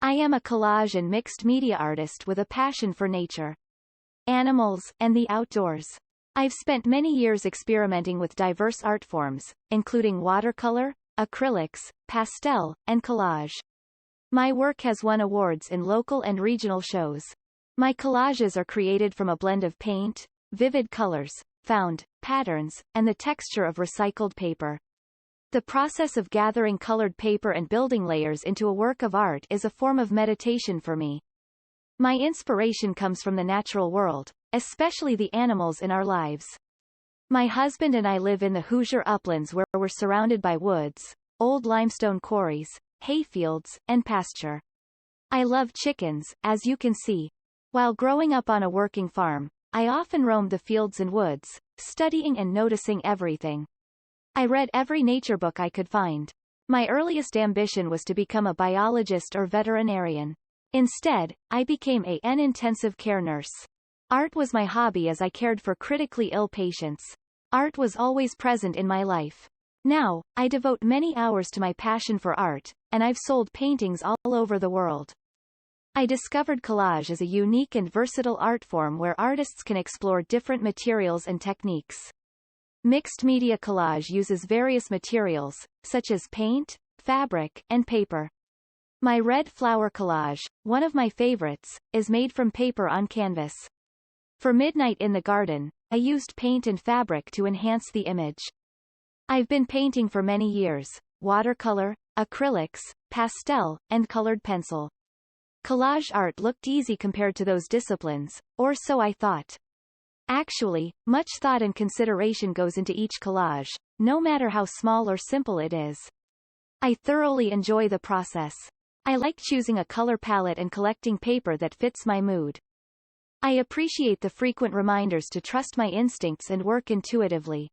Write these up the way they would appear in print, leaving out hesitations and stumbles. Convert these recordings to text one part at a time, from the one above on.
I am a collage and mixed media artist with a passion for nature, animals, and the outdoors. I've spent many years experimenting with diverse art forms, including watercolor, acrylics, pastel, and collage. My work has won awards in local and regional shows. My collages are created from a blend of paint, vivid colors, found patterns, and the texture of recycled paper. The process of gathering colored paper and building layers into a work of art is a form of meditation for me. My inspiration comes from the natural world, especially the animals in our lives. My husband and I live in the Hoosier uplands where we're surrounded by woods, old limestone quarries, hayfields, and pasture. I love chickens, as you can see. While growing up on a working farm, I often roamed the fields and woods, studying and noticing everything. I read every nature book I could find. My earliest ambition was to become a biologist or veterinarian. Instead, I became an intensive care nurse. Art was my hobby as I cared for critically ill patients. Art was always present in my life. Now, I devote many hours to my passion for art, and I've sold paintings all over the world. I discovered collage as a unique and versatile art form where artists can explore different materials and techniques. Mixed media collage uses various materials, such as paint, fabric, and paper. My red flower collage, one of my favorites, is made from paper on canvas. For Midnight in the Garden, I used paint and fabric to enhance the image. I've been painting for many years: watercolor, acrylics, pastel, and colored pencil. Collage art looked easy compared to those disciplines, or so I thought. Actually, much thought and consideration goes into each collage, no matter how small or simple it is. I thoroughly enjoy the process. I like choosing a color palette and collecting paper that fits my mood. I appreciate the frequent reminders to trust my instincts and work intuitively.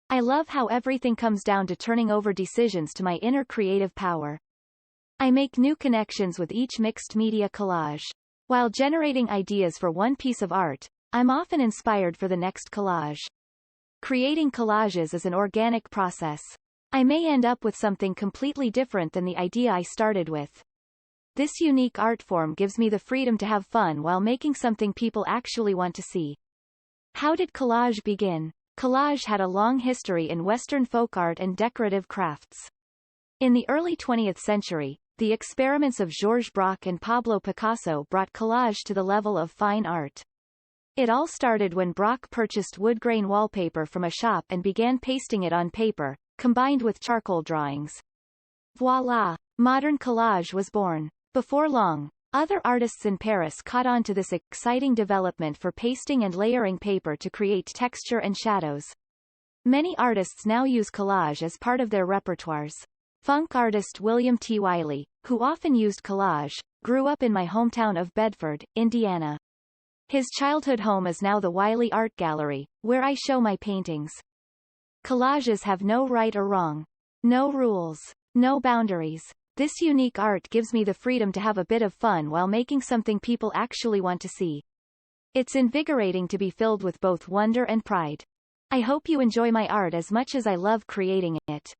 I love how everything comes down to turning over decisions to my inner creative power. I make new connections with each mixed media collage. While generating ideas for one piece of art, I'm often inspired for the next collage. Creating collages is an organic process. I may end up with something completely different than the idea I started with. This unique art form gives me the freedom to have fun while making something people actually want to see. How did collage begin? Collage had a long history in Western folk art and decorative crafts. In the early 20th century, the experiments of Georges Braque and Pablo Picasso brought collage to the level of fine art. It all started when Braque purchased wood grain wallpaper from a shop and began pasting it on paper, combined with charcoal drawings. Voila! Modern collage was born. Before long, other artists in Paris caught on to this exciting development for pasting and layering paper to create texture and shadows. Many artists now use collage as part of their repertoires. Funk artist William T. Wiley, who often used collage, grew up in my hometown of Bedford, Indiana. His childhood home is now the Wiley Art Gallery, where I show my paintings. Collages have no right or wrong. No rules. No boundaries. This unique art gives me the freedom to have a bit of fun while making something people actually want to see. It's invigorating to be filled with both wonder and pride. I hope you enjoy my art as much as I love creating it.